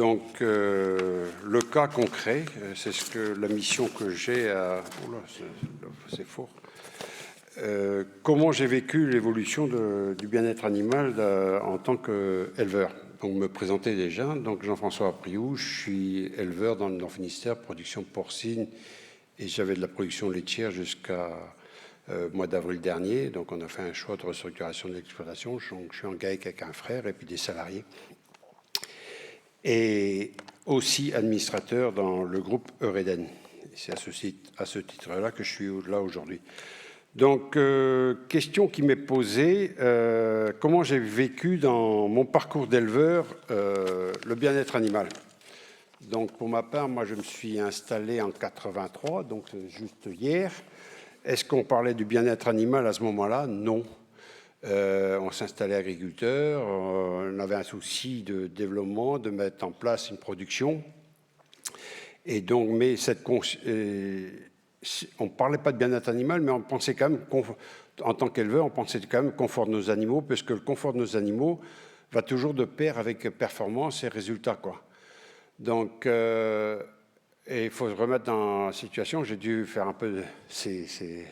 Donc, le cas concret, c'est ce que la mission que j'ai à... Oula, c'est fort. Comment j'ai vécu l'évolution du bien-être animal en tant qu'éleveur. Donc, me présenter déjà. Donc, Jean-François Apriou, je suis éleveur dans le Nord Finistère, production porcine, et j'avais de la production laitière jusqu'à mois d'avril dernier. Donc, on a fait un choix de restructuration de l'exploitation. Donc, je suis en GAEC avec un frère et puis des salariés. Et aussi administrateur dans le groupe Eureden. C'est à ce titre-là que je suis là aujourd'hui. Donc, question qui m'est posée, comment j'ai vécu dans mon parcours d'éleveur le bien-être animal. Donc, pour ma part, moi, je me suis installé en 83, donc juste hier. Est-ce qu'on parlait du bien-être animal à ce moment-là? Non. On s'installait agriculteur, on avait un souci de développement, de mettre en place une production. Et donc, mais on ne parlait pas de bien-être animal, mais on pensait quand même, en tant qu'éleveur, on pensait quand même confort de nos animaux, parce que le confort de nos animaux va toujours de pair avec performance et résultats, quoi. Donc, et il faut se remettre dans la situation, j'ai dû faire un peu... C'est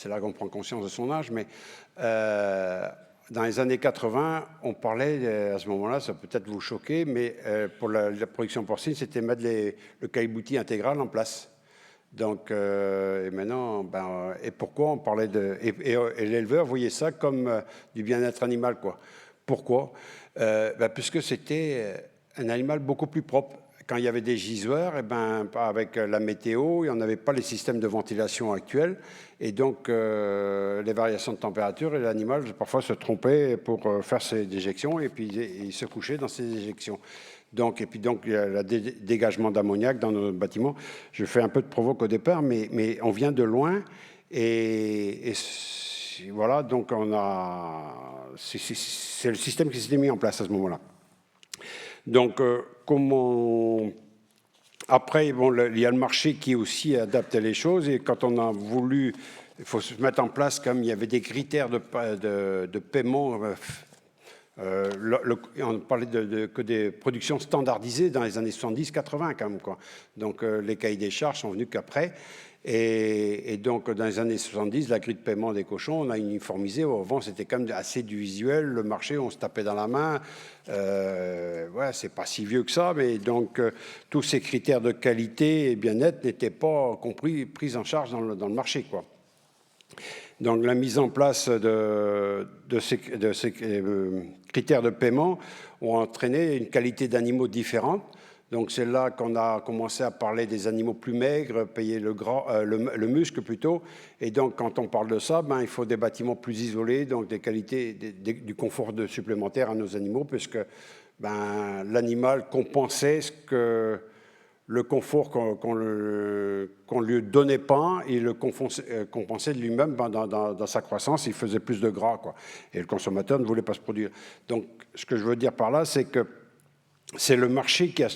là qu'on prend conscience de son âge, mais dans les années 80, on parlait, à ce moment-là, ça peut peut-être vous choquer, mais pour la production porcine, c'était mettre le caillebotis intégral en place. Donc, et maintenant, et pourquoi on parlait de... Et l'éleveur voyait ça comme du bien-être animal, quoi. Pourquoi? Puisque c'était un animal beaucoup plus propre. Quand il y avait des gisoirs, avec la météo, il n'y en avait pas les systèmes de ventilation actuels. Et donc, les variations de température, et l'animal, parfois, se trompait pour faire ses déjections, et puis il se couchait dans ses déjections. Donc, et puis donc, il y a le dégagement d'ammoniac dans nos bâtiments. Je fais un peu de provoque au départ, mais on vient de loin. Et voilà, donc c'est le système qui s'était mis en place à ce moment-là. Donc, après, bon, il y a le marché qui aussi adapte les choses. Et quand on a voulu, il faut se mettre en place, comme il y avait des critères de paiement. On parlait que des productions standardisées dans les années 70-80 quand même, quoi. Donc les cahiers des charges sont venus qu'après. Et donc dans les années 70, la grille de paiement des cochons, on a uniformisé. Avant, c'était quand même assez du visuel. Le marché, on se tapait dans la main. Ouais, c'est pas si vieux que ça, mais donc tous ces critères de qualité et bien-être n'étaient pas pris en charge dans le marché, quoi. Donc la mise en place de ces critères de paiement ont entraîné une qualité d'animaux différente. Donc c'est là qu'on a commencé à parler des animaux plus maigres, payer le muscle plutôt. Et donc quand on parle de ça, il faut des bâtiments plus isolés, donc des qualités, du confort supplémentaire à nos animaux, puisque l'animal compensait le confort qu'on lui donnait pas, il le compensait de lui-même dans sa croissance, il faisait plus de gras, quoi. Et le consommateur ne voulait pas se produire. Donc, ce que je veux dire par là, c'est que c'est le marché qui a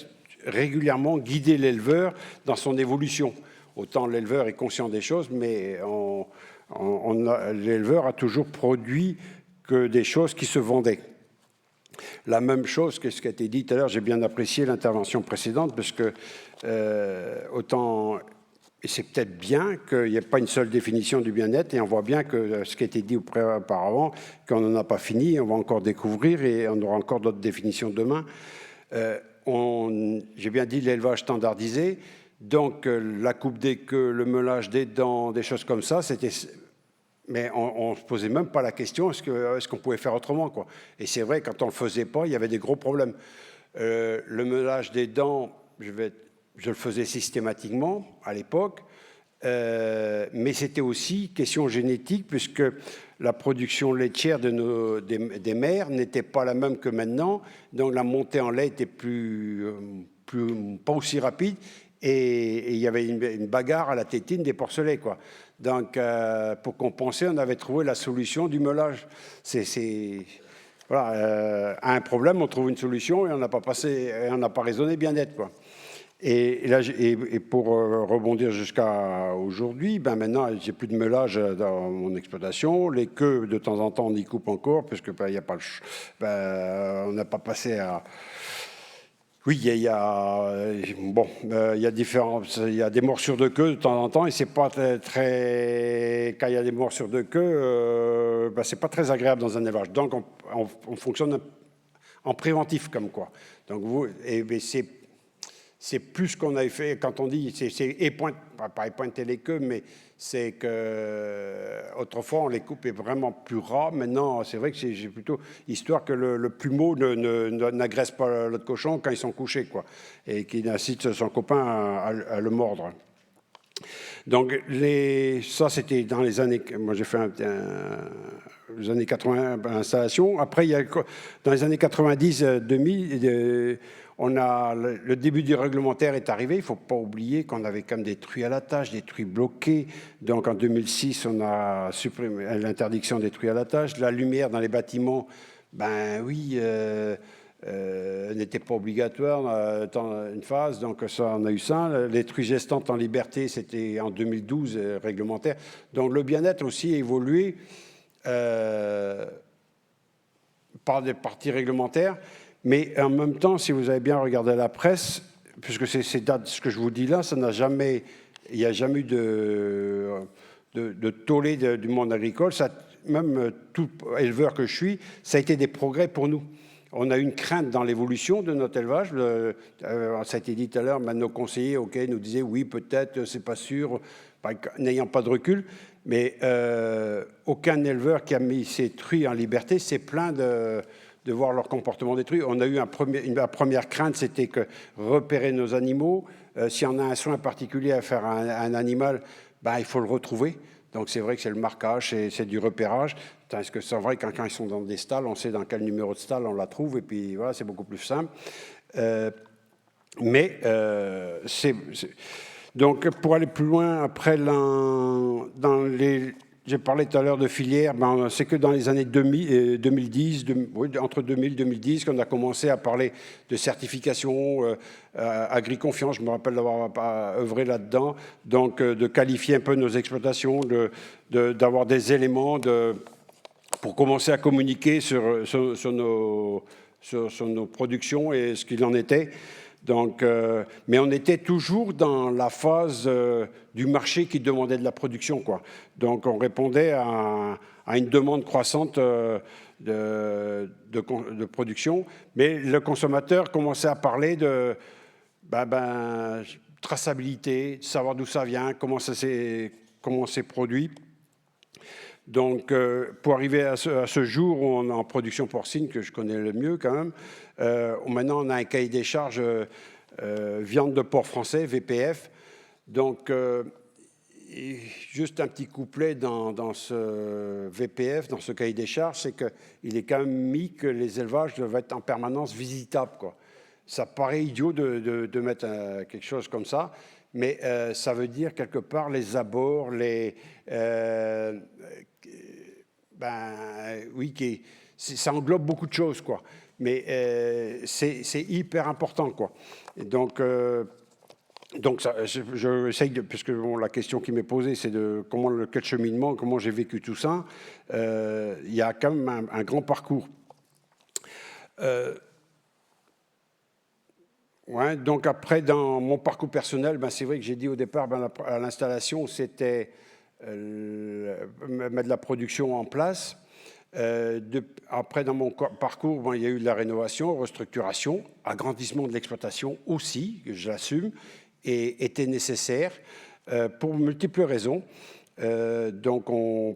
régulièrement guidé l'éleveur dans son évolution. Autant l'éleveur est conscient des choses, mais l'éleveur a toujours produit que des choses qui se vendaient. La même chose que ce qui a été dit tout à l'heure, j'ai bien apprécié l'intervention précédente, parce que autant, et c'est peut-être bien qu'il n'y ait pas une seule définition du bien-être, et on voit bien que ce qui a été dit auparavant, qu'on n'en a pas fini, on va encore découvrir, et on aura encore d'autres définitions demain. J'ai bien dit l'élevage standardisé, donc la coupe des queues, le meulage des dents, des choses comme ça, c'était... Mais on ne se posait même pas la question, est-ce qu'on pouvait faire autrement, quoi. Et c'est vrai, quand on ne le faisait pas, il y avait des gros problèmes. Le meulage des dents, je le faisais systématiquement à l'époque, mais c'était aussi question génétique, puisque la production laitière des mères n'était pas la même que maintenant, donc la montée en lait était pas aussi rapide, et il y avait une bagarre à la tétine des porcelets, quoi. Donc, pour compenser, on avait trouvé la solution du meulage. Voilà, à un problème, on trouve une solution et on n'a pas raisonné bien-être, quoi. Et pour rebondir jusqu'à aujourd'hui, maintenant, j'ai plus de meulage dans mon exploitation. Les queues, de temps en temps, on y coupe encore, parce que y a pas on n'a pas passé à... Oui, bon, il y a il y a des morsures de queue de temps en temps et c'est pas quand il y a des morsures de queue, c'est pas très agréable dans un élevage. Donc on fonctionne en préventif comme quoi. Donc c'est plus ce qu'on avait fait quand on dit, pas épointer les queues, mais c'est que autrefois on les coupait vraiment plus ras. Maintenant, c'est vrai que j'ai plutôt histoire que le plumeau n'agresse pas l'autre cochon quand ils sont couchés, quoi, et qu'il incite son copain à le mordre. Donc ça c'était dans les années, moi j'ai fait les années 80 installation. Après dans les années 90, 2000. Le début du réglementaire est arrivé. Il ne faut pas oublier qu'on avait quand même des truies à la tâche, des truies bloquées. Donc en 2006, on a supprimé l'interdiction des truies à la tâche. La lumière dans les bâtiments, n'était pas obligatoire dans une phase. Donc ça, on a eu ça. Les truies gestantes en liberté, c'était en 2012, réglementaire. Donc le bien-être aussi a évolué par des parties réglementaires. Mais en même temps, si vous avez bien regardé la presse, puisque c'est ce que je vous dis là, il n'y a jamais eu de tollé du monde agricole. Même tout éleveur que je suis, ça a été des progrès pour nous. On a eu une crainte dans l'évolution de notre élevage. Ça a été dit tout à l'heure, nos conseillers nous disaient oui, peut-être, c'est pas sûr, n'ayant pas de recul. Mais aucun éleveur qui a mis ses truies en liberté s'est plaint de voir leur comportement détruit. On a eu la première crainte, c'était que repérer nos animaux, si on a un soin particulier à faire à un animal, il faut le retrouver. Donc c'est vrai que c'est le marquage, c'est du repérage. Parce que c'est vrai que quand ils sont dans des stalles, on sait dans quel numéro de stalle on la trouve, et puis voilà, c'est beaucoup plus simple. Donc pour aller plus loin, après, j'ai parlé tout à l'heure de filière, c'est que dans les années 2010, entre 2000 et 2010, qu'on a commencé à parler de certification, Agriconfiance, je me rappelle d'avoir œuvré là-dedans, donc de qualifier un peu nos exploitations, d'avoir des éléments pour commencer à communiquer sur nos productions et ce qu'il en était. Donc, mais on était toujours dans la phase du marché qui demandait de la production, quoi. Donc on répondait à une demande croissante de production, mais le consommateur commençait à parler de traçabilité, de savoir d'où ça vient, comment c'est produit. Donc, pour arriver à ce jour où on est en production porcine, que je connais le mieux quand même, maintenant on a un cahier des charges viande de porc français, VPF. Donc, juste un petit couplet dans ce VPF, dans ce cahier des charges, c'est qu'il est quand même mis que les élevages doivent être en permanence visitables, quoi. Ça paraît idiot de mettre quelque chose comme ça, mais ça veut dire quelque part les abords, ça englobe beaucoup de choses, quoi. Mais c'est hyper important, quoi. Et donc j'essaye puisque la question qui m'est posée, c'est de quel cheminement, comment j'ai vécu tout ça. Il y a quand même un grand parcours. Donc après, dans mon parcours personnel, c'est vrai que j'ai dit au départ, à l'installation, c'était mettre la production en place. Après, dans mon parcours, il y a eu de la rénovation, restructuration, agrandissement de l'exploitation aussi, que je l'assume, et était nécessaire pour multiples raisons. Donc,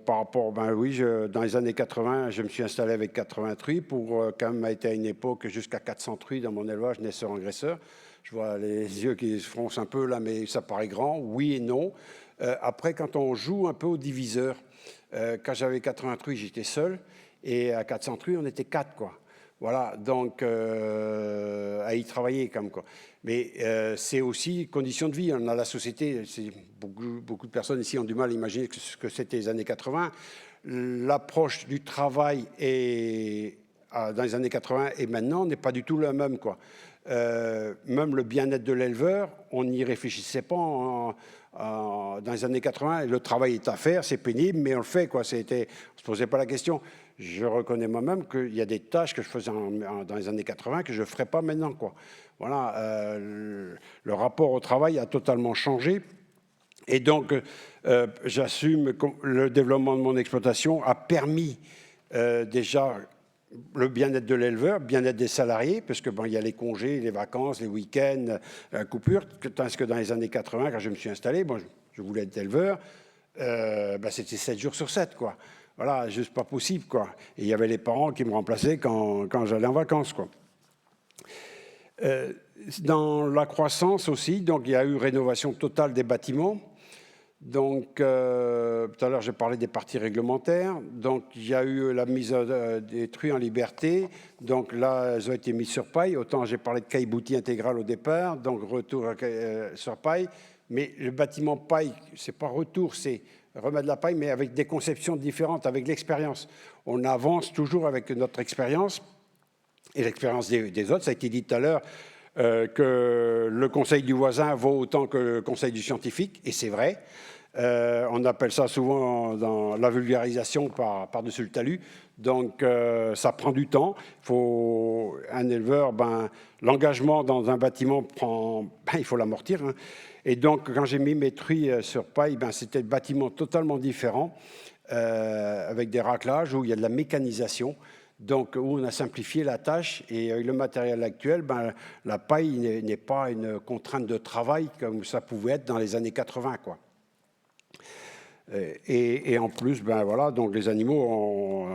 par rapport, dans les années 80, je me suis installé avec 80 truies pour quand même été à une époque jusqu'à 400 truies dans mon élevage, naisseurs-engraisseurs. Je vois les yeux qui se froncent un peu là, mais ça paraît grand, oui et non. Après, quand on joue un peu au diviseur, quand j'avais 80 truies, j'étais seul, et à 400 truies, on était 4, quoi. Voilà, donc à y travailler comme quoi. Mais c'est aussi conditions de vie. On a la société, beaucoup de personnes ici ont du mal à imaginer ce que c'était les années 80. L'approche du travail dans les années 80 et maintenant n'est pas du tout la même, quoi. même le bien-être de l'éleveur, on n'y réfléchissait pas dans les années 80. Le travail est à faire, c'est pénible, mais on le fait, quoi. On ne se posait pas la question. Je reconnais moi-même qu'il y a des tâches que je faisais dans les années 80 que je ne ferai pas maintenant, quoi. Voilà, le rapport au travail a totalement changé. Et donc, j'assume que le développement de mon exploitation a permis déjà le bien-être de l'éleveur, bien-être des salariés, parce que bon, il y a les congés, les vacances, les week-ends, la coupure, tandis que dans les années 80, quand je me suis installé, bon, je voulais être éleveur, c'était 7 jours sur 7, quoi. Voilà, juste pas possible, quoi. Et il y avait les parents qui me remplaçaient quand j'allais en vacances, quoi. Dans la croissance aussi, donc il y a eu rénovation totale des bâtiments. Donc, tout à l'heure, j'ai parlé des parties réglementaires. Donc, il y a eu la mise des truies en liberté. Donc, là, elles ont été mises sur paille. Autant, j'ai parlé de caillebotis intégral au départ. Donc, retour sur paille. Mais le bâtiment paille, c'est pas retour, c'est remettre de la paille, mais avec des conceptions différentes, avec l'expérience. On avance toujours avec notre expérience et l'expérience des autres. Ça a été dit tout à l'heure que le conseil du voisin vaut autant que le conseil du scientifique, et c'est vrai. On appelle ça souvent dans la vulgarisation par-dessus le talus. Donc, ça prend du temps. Un éleveur, l'engagement dans un bâtiment il faut l'amortir. Hein. Et donc, quand j'ai mis mes truies sur paille, c'était un bâtiment totalement différent, avec des raclages où il y a de la mécanisation. Donc, où on a simplifié la tâche et avec le matériel actuel, la paille n'est pas une contrainte de travail comme ça pouvait être dans les années 80, quoi. Et en plus, voilà, donc les animaux,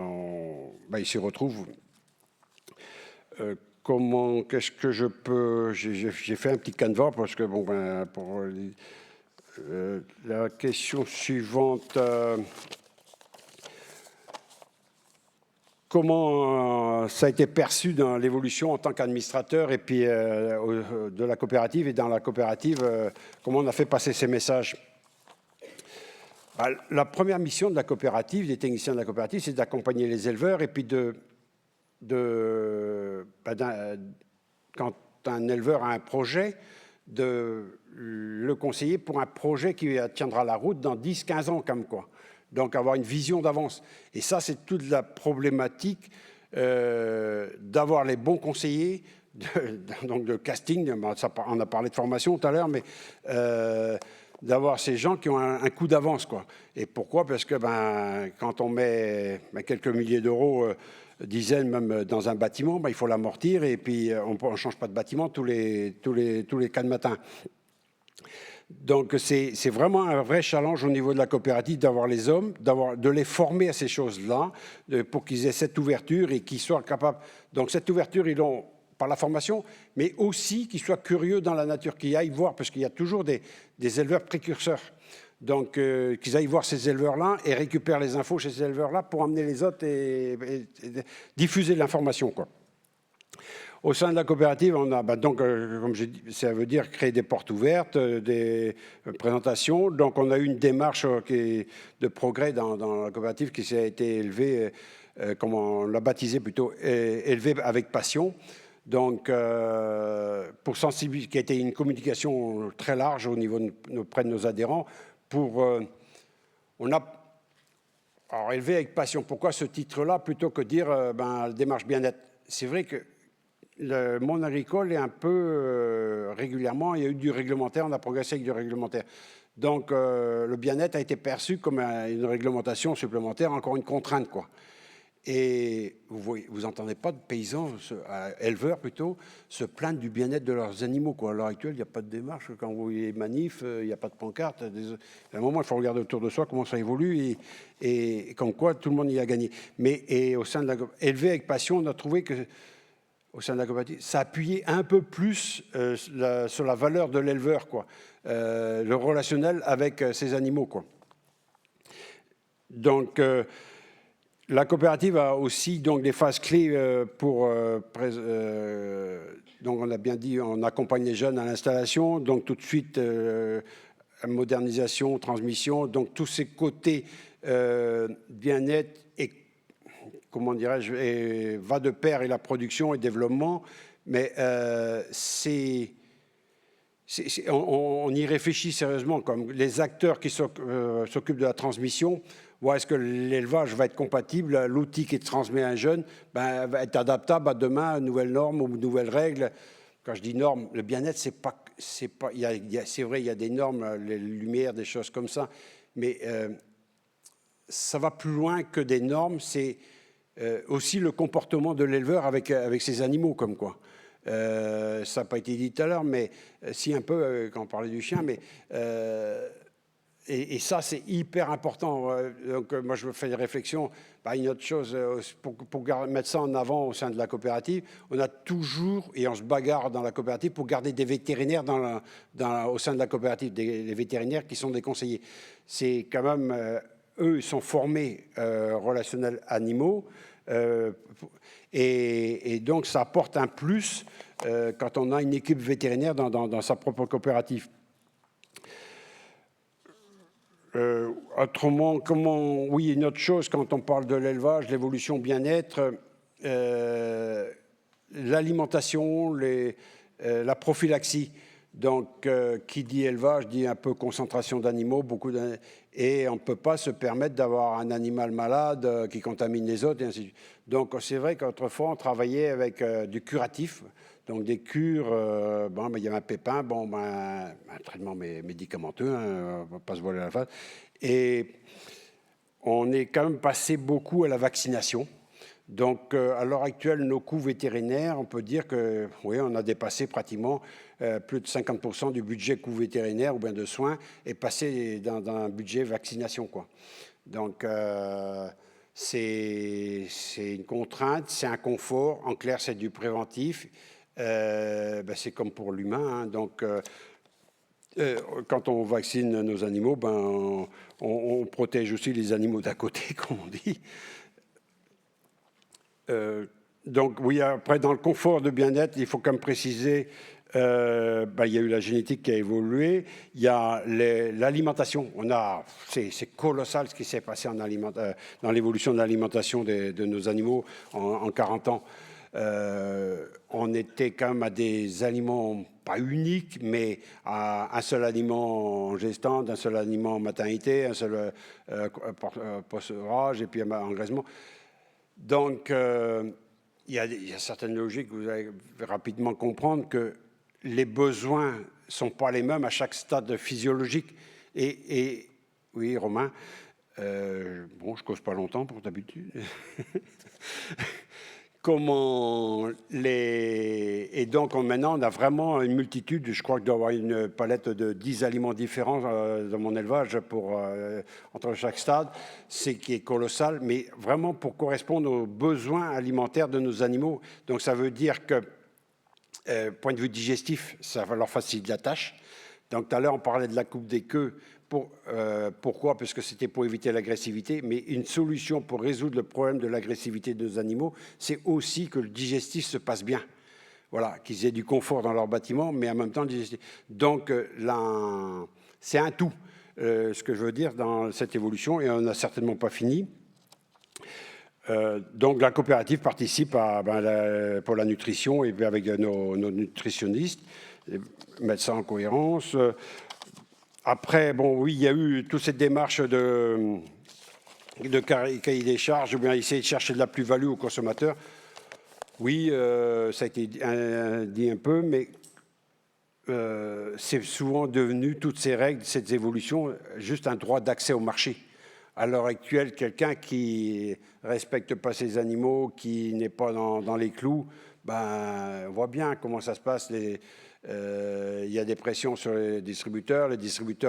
ils s'y retrouvent. Qu'est-ce que je peux... J'ai fait un petit canevas parce que, pour la question suivante... comment ça a été perçu dans l'évolution en tant qu'administrateur et puis de la coopérative, et dans la coopérative, comment on a fait passer ces messages. La première mission de la coopérative, des techniciens de la coopérative, c'est d'accompagner les éleveurs et puis quand un éleveur a un projet, de le conseiller pour un projet qui tiendra la route dans 10-15 ans, comme quoi. Donc, avoir une vision d'avance. Et ça, c'est toute la problématique d'avoir les bons conseillers, donc de casting. On a parlé de formation tout à l'heure, mais d'avoir ces gens qui ont un coup d'avance, quoi. Et pourquoi? Parce que quand on met quelques milliers d'euros, dizaines même dans un bâtiment, il faut l'amortir et puis on ne change pas de bâtiment tous les 4 matins. Donc, c'est vraiment un vrai challenge au niveau de la coopérative d'avoir les hommes, de les former à ces choses-là, pour qu'ils aient cette ouverture et qu'ils soient capables. Donc, cette ouverture, ils l'ont par la formation, mais aussi qu'ils soient curieux dans la nature, qu'ils aillent voir, parce qu'il y a toujours des éleveurs précurseurs. Donc, qu'ils aillent voir ces éleveurs-là et récupèrent les infos chez ces éleveurs-là pour amener les autres et diffuser l'information, quoi. Au sein de la coopérative, on a donc, comme j'ai dit, ça veut dire créer des portes ouvertes, des présentations. Donc, on a eu une démarche de progrès dans la coopérative qui a été élevée, comment on l'a baptisé plutôt, élevée avec passion. Donc, pour sensibiliser, qui a été une communication très large au niveau auprès de nos adhérents. Alors, élevé avec passion. Pourquoi ce titre-là plutôt que dire démarche bien-être? C'est vrai que le monde agricole est un peu régulièrement, il y a eu du réglementaire, on a progressé avec du réglementaire. Donc, le bien-être a été perçu comme une réglementation supplémentaire, encore une contrainte, quoi. Et vous n'entendez pas de paysans, éleveurs plutôt, se plaindre du bien-être de leurs animaux, quoi. À l'heure actuelle, il n'y a pas de démarche. Quand vous voyez manifs, il n'y a pas de pancarte. À un moment, il faut regarder autour de soi comment ça évolue et comme quoi tout le monde y a gagné. Mais au sein de élevé avec passion, on a trouvé que au sein de la coopérative, ça appuyait un peu plus sur la valeur de l'éleveur, quoi, le relationnel avec ses animaux, quoi. Donc, la coopérative a aussi donc des phases clés donc on a bien dit, on accompagne les jeunes à l'installation, donc tout de suite modernisation, transmission, donc tous ces côtés bien-être et comment dirais-je, va de pair et la production et développement, Mais on y réfléchit sérieusement, comme les acteurs qui s'occupent de la transmission. Est-ce que l'élevage va être compatible? L'outil qui transmet un jeune va être adaptable à demain à une nouvelle norme ou une nouvelle règle. Quand je dis normes, le bien-être, c'est vrai, il y a des normes, les lumières, des choses comme ça, mais ça va plus loin que des normes. C'est aussi le comportement de l'éleveur avec ses animaux, comme quoi. Ça n'a pas été dit tout à l'heure, mais si un peu quand on parlait du chien, mais et ça c'est hyper important. Donc moi je me fais des réflexions. Une autre chose pour mettre ça en avant au sein de la coopérative, on a toujours et on se bagarre dans la coopérative pour garder des vétérinaires au sein de la coopérative, des vétérinaires qui sont des conseillers. C'est quand même eux ils sont formés relationnels animaux. Et donc, ça apporte un plus quand on a une équipe vétérinaire dans sa propre coopérative. Autrement, oui, une autre chose, quand on parle de l'élevage, l'évolution bien-être, l'alimentation, la prophylaxie. Donc, qui dit élevage dit un peu concentration d'animaux, et on ne peut pas se permettre d'avoir un animal malade qui contamine les autres, et ainsi de suite. Donc, c'est vrai qu'autrefois, on travaillait avec du curatif, donc des cures, il y a un pépin, un traitement médicamenteux, on ne va pas se voiler la face. Et on est quand même passé beaucoup à la vaccination. Donc, à l'heure actuelle, nos coûts vétérinaires, on peut dire que, oui, on a dépassé pratiquement plus de 50% du budget coût vétérinaire ou bien de soins est passé dans un budget vaccination, quoi. Donc, c'est une contrainte, c'est un confort. En clair, c'est du préventif. C'est comme pour l'humain. Hein. Donc, quand on vaccine nos animaux, on protège aussi les animaux d'à côté, comme on dit. Donc, oui, après, dans le confort de bien-être, il faut quand même préciser, il y a eu la génétique qui a évolué, il y a l'alimentation. C'est colossal ce qui s'est passé dans l'évolution de l'alimentation de nos animaux en 40 ans. On était quand même à des aliments pas uniques, mais à un seul aliment en gestante, un seul aliment en maternité, un seul post-orage et puis engraissement. Donc, il y a certaines logiques, vous allez rapidement comprendre que les besoins ne sont pas les mêmes à chaque stade physiologique. Et oui, Romain, je ne cause pas longtemps pour d'habitude. Et donc, maintenant, on a vraiment une multitude, je crois qu'il doit y avoir une palette de 10 aliments différents dans mon élevage entre chaque stade, c'est qui est colossal, mais vraiment pour correspondre aux besoins alimentaires de nos animaux. Donc, ça veut dire que, point de vue digestif, ça va leur faciliter la tâche. Donc, tout à l'heure, on parlait de la coupe des queues. Pourquoi? Parce que c'était pour éviter l'agressivité, mais une solution pour résoudre le problème de l'agressivité de nos animaux, c'est aussi que le digestif se passe bien. Voilà, qu'ils aient du confort dans leur bâtiment, mais en même temps le digestif. Donc, c'est un tout, ce que je veux dire dans cette évolution, et on n'a certainement pas fini. Donc, la coopérative participe pour la nutrition et avec nos nutritionnistes, les médecins en cohérence. Après, oui, il y a eu toute cette démarche de cahier des charges, ou bien essayer de chercher de la plus-value aux consommateurs. Oui, ça a été dit un peu, mais c'est souvent devenu, toutes ces règles, cette évolution, juste un droit d'accès au marché. À l'heure actuelle, quelqu'un qui ne respecte pas ses animaux, qui n'est pas dans les clous, on voit bien comment ça se passe. Il y a des pressions sur les distributeurs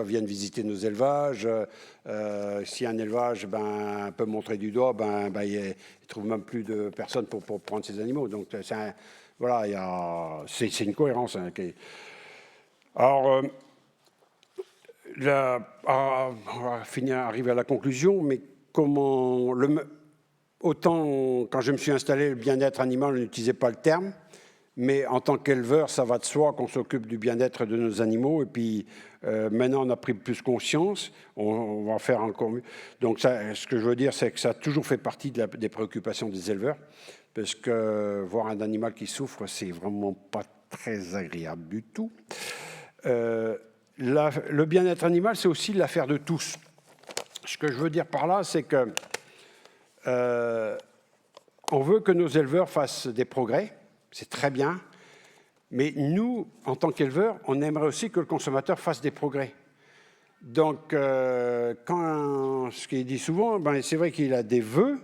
viennent visiter nos élevages. Si un élevage peut montrer du doigt, il ne trouve même plus de personnes pour prendre ces animaux. Donc, c'est une cohérence. Hein, Alors, on va arriver à la conclusion, mais autant quand je me suis installé, le bien-être animal, on n'utilisait pas le terme. Mais en tant qu'éleveur, ça va de soi qu'on s'occupe du bien-être de nos animaux. Et puis maintenant, on a pris plus conscience. On va faire encore mieux. Donc, ça, ce que je veux dire, c'est que ça a toujours fait partie des préoccupations des éleveurs. Parce que voir un animal qui souffre, c'est vraiment pas très agréable du tout. Le bien-être animal, c'est aussi l'affaire de tous. Ce que je veux dire par là, c'est que on veut que nos éleveurs fassent des progrès. C'est très bien. Mais nous, en tant qu'éleveurs, on aimerait aussi que le consommateur fasse des progrès. Donc, ce qu'il dit souvent, c'est vrai qu'il a des vœux,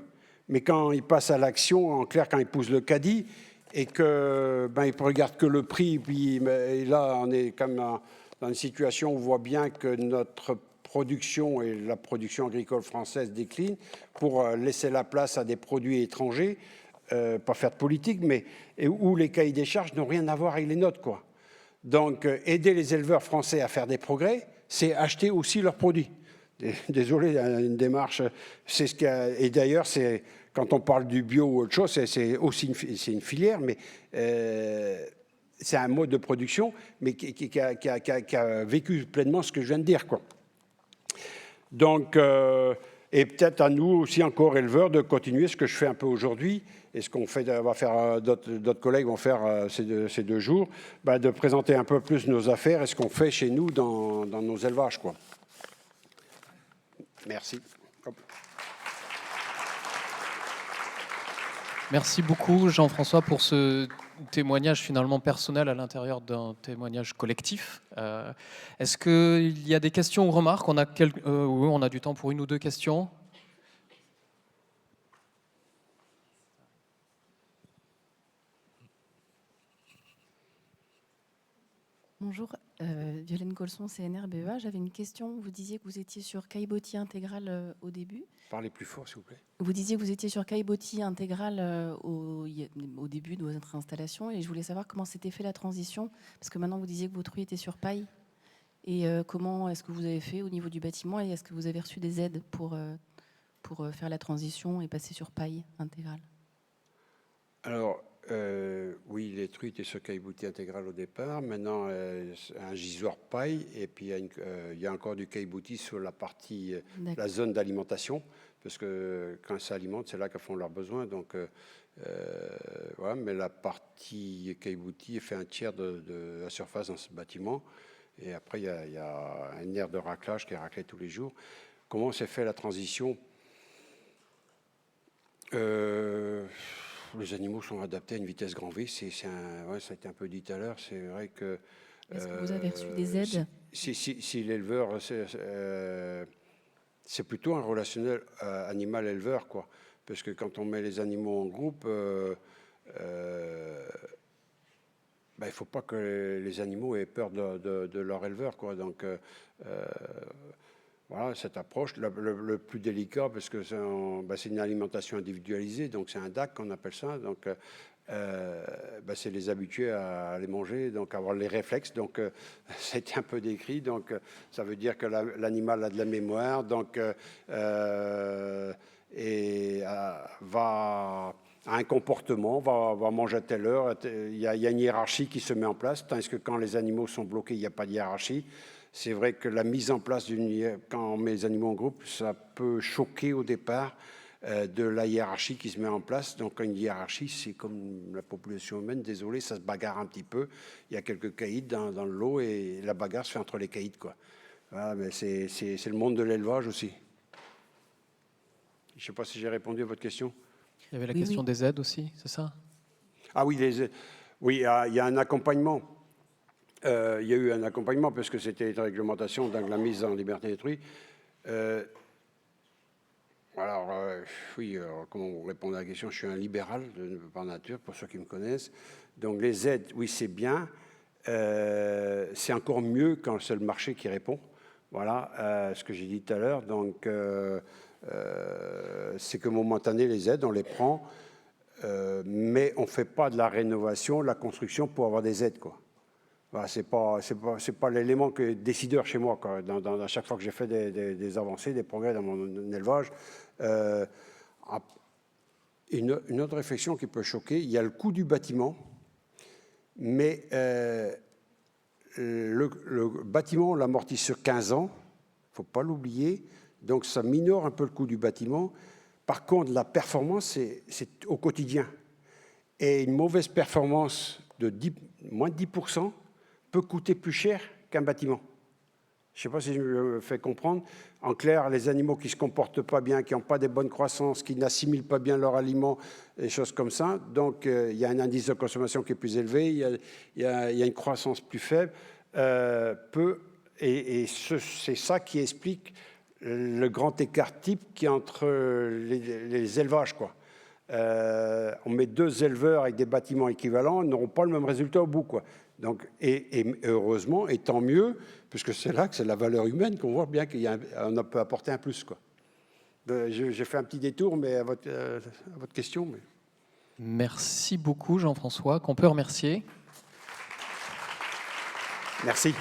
mais quand il passe à l'action, en clair, quand il pousse le caddie, et que il ne regarde que le prix, et là, on est comme dans une situation où on voit bien que notre production et la production agricole française décline pour laisser la place à des produits étrangers. Pas faire de politique, mais où les cahiers des charges n'ont rien à voir avec les nôtres, quoi. Donc, aider les éleveurs français à faire des progrès, c'est acheter aussi leurs produits. Désolé, une démarche, c'est ce qu'il y a. Et d'ailleurs, c'est quand on parle du bio ou autre chose, c'est aussi une filière, mais c'est un mode de production, mais qui a vécu pleinement ce que je viens de dire, quoi. Donc, et peut-être à nous aussi encore éleveurs de continuer ce que je fais un peu aujourd'hui. Et ce qu'on fait, va faire, d'autres collègues vont faire ces deux jours, de présenter un peu plus nos affaires et ce qu'on fait chez nous dans nos élevages, quoi. Merci. Merci beaucoup, Jean-François, pour ce témoignage finalement personnel à l'intérieur d'un témoignage collectif. Est-ce qu'il y a des questions ou remarques? Oui, on a du temps pour une ou deux questions. Bonjour, Violaine Colson, CNR BEA. J'avais une question. Vous disiez que vous étiez sur caillebotis intégral au début. Parlez plus fort, s'il vous plaît. Vous disiez que vous étiez sur caillebotis intégral au début de votre installation, et je voulais savoir comment s'était fait la transition, parce que maintenant vous disiez que vos truies étaient sur paille. Et comment est-ce que vous avez fait au niveau du bâtiment, et est-ce que vous avez reçu des aides pour faire la transition et passer sur paille intégrale? Alors, oui, les truies étaient sur caillebotis intégral au départ. Maintenant, un gisoir paille. Et puis, il y a encore du caillebotis sur la partie, la zone d'alimentation. Parce que quand ça alimente, c'est là qu'elles font leurs besoins. Donc, voilà. Mais la partie caillebotis fait un tiers de la surface dans ce bâtiment. Et après, il y a un aire de raclage qui est raclé tous les jours. Comment s'est fait la transition? Les animaux sont adaptés à une vitesse grand V. Ça a été un peu dit tout à l'heure. C'est vrai que. Est-ce que vous avez reçu des aides? Si l'éleveur, c'est plutôt un relationnel animal-éleveur, quoi. Parce que quand on met les animaux en groupe, il ne faut pas que les animaux aient peur de leur éleveur, quoi. Donc, voilà, cette approche, le plus délicat, parce que c'est une alimentation individualisée, donc c'est un DAC qu'on appelle ça, donc c'est les habituer à les manger, donc avoir les réflexes, donc c'était un peu décrit, donc ça veut dire que l'animal a de la mémoire, donc va à un comportement, va manger à telle heure, il y a une hiérarchie qui se met en place, tandis que quand les animaux sont bloqués, il n'y a pas de hiérarchie. C'est vrai que la mise en place quand on met les animaux en groupe, ça peut choquer au départ de la hiérarchie qui se met en place. Donc, une hiérarchie, c'est comme la population humaine. Désolé, ça se bagarre un petit peu. Il y a quelques caïds dans le lot et la bagarre se fait entre les caïds, quoi. Voilà, mais c'est le monde de l'élevage aussi. Je ne sais pas si j'ai répondu à votre question. Il y avait la question des aides aussi, c'est ça? Ah oui, oui, il y a un accompagnement. Il y a eu un accompagnement parce que c'était une réglementation, donc la mise en liberté détruite. Comment vous répondre à la question? Je suis un libéral par nature, pour ceux qui me connaissent. Donc les aides, oui, c'est bien. C'est encore mieux quand c'est le marché qui répond. Voilà ce que j'ai dit tout à l'heure. Donc, c'est que momentané, les aides, on les prend, mais on ne fait pas de la rénovation, la construction pour avoir des aides, quoi. Voilà, c'est pas l'élément décideur chez moi, quoi. À chaque fois que j'ai fait des avancées, des progrès dans mon élevage. Une autre réflexion qui peut choquer, il y a le coût du bâtiment Mais le bâtiment, on l'amortit sur 15 ans, il ne faut pas l'oublier, donc ça minore un peu le coût du bâtiment. Par contre, la performance, c'est au quotidien. Et une mauvaise performance de moins de 10% peut coûter plus cher qu'un bâtiment. Je ne sais pas si je me fais comprendre. En clair, les animaux qui ne se comportent pas bien, qui n'ont pas de bonne croissance, qui n'assimilent pas bien leurs aliments, des choses comme ça. Donc, il y a un indice de consommation qui est plus élevé, il y a une croissance plus faible. C'est ça qui explique le grand écart type qui est entre les élevages, quoi. On met 2 éleveurs avec des bâtiments équivalents, ils n'auront pas le même résultat au bout, quoi. Donc, et heureusement, et tant mieux, puisque c'est là que c'est la valeur humaine qu'on voit bien qu'on peut apporter un plus, quoi. J'ai fait un petit détour mais à votre question. Mais... Merci beaucoup, Jean-François, qu'on peut remercier. Merci.